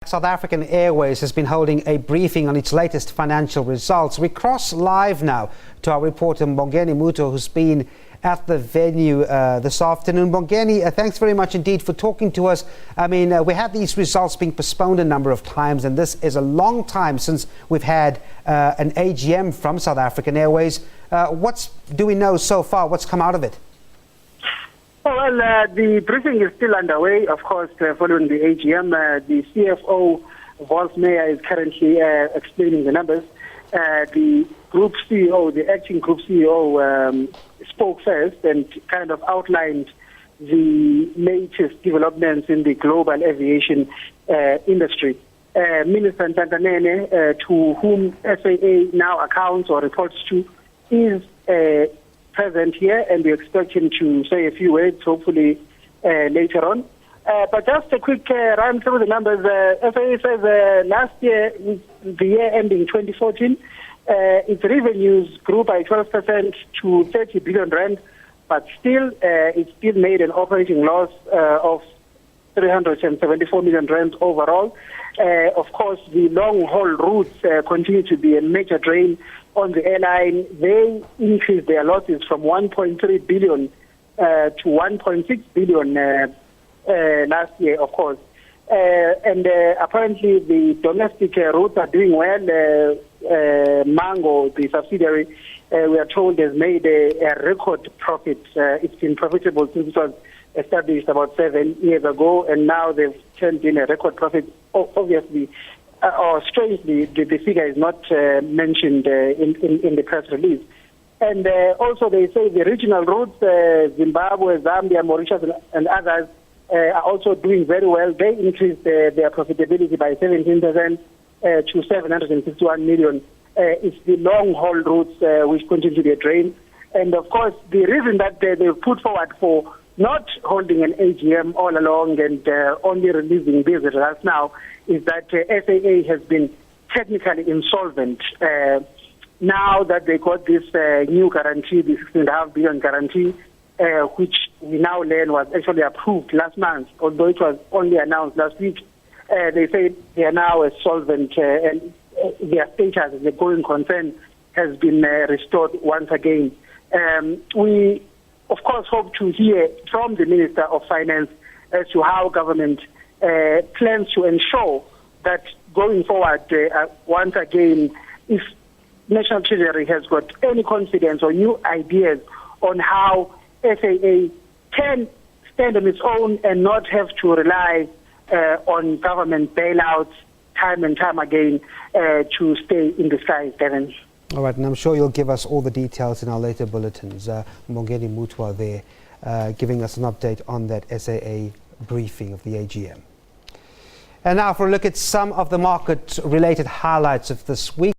South African Airways has been holding a briefing on its latest financial results. We cross live now to our reporter Mbongeni Mutwa, who's been at the venue this afternoon. Mbongeni, thanks very much indeed for talking to us. I mean, we had these results being postponed a number of times, and this is a long time since we've had an AGM from South African Airways. What do we know so far? What's come out of it? Well, the briefing is still underway, of course, following the AGM. The CFO, Wolf Meyer, is currently explaining the numbers. The group CEO, the acting group CEO, spoke first and kind of outlined the latest developments in the global aviation industry. Minister Ntantanene, to whom SAA now accounts or reports to, is present here, and we expect him to say a few words, hopefully later on. But just a quick run through the numbers. SAA says last year, the year ending 2014, its revenues grew by 12% to 30 billion rand, but still, it still made an operating loss of 374 million rand overall. Of course, the long-haul routes continue to be a major drain on the airline. They increased their losses from 1.3 billion to 1.6 billion last year, of course. And apparently the domestic routes are doing well. Mango, the subsidiary, we are told, has made a record profit. It's been profitable since it was established about 7 years ago, and now they've turned in a record profit. Obviously, or strangely, the figure is not mentioned in the press release. And also they say the regional routes, Zimbabwe, Zambia, Mauritius, and others, are also doing very well. They increased their profitability by 17% to 761 million. It's the long-haul routes which continue to be a drain. And of course, the reason that they've put forward for not holding an AGM all along and only releasing these results now is that SAA has been technically insolvent. Now that they got this new guarantee, the 6.5 billion guarantee, which we now learn was actually approved last month, although it was only announced last week. They say they are now a solvent, and their status as a going concern has been restored once again. We, of course, hope to hear from the Minister of Finance as to how government plans to ensure that going forward, once again, if National Treasury has got any confidence or new ideas on how SAA can stand on its own and not have to rely on government bailouts time and time again to stay in the skies, Devin. All right, and I'm sure you'll give us all the details in our later bulletins. Mbongeni Mutwa there, giving us an update on that SAA briefing of the AGM. And now for a look at some of the market-related highlights of this week.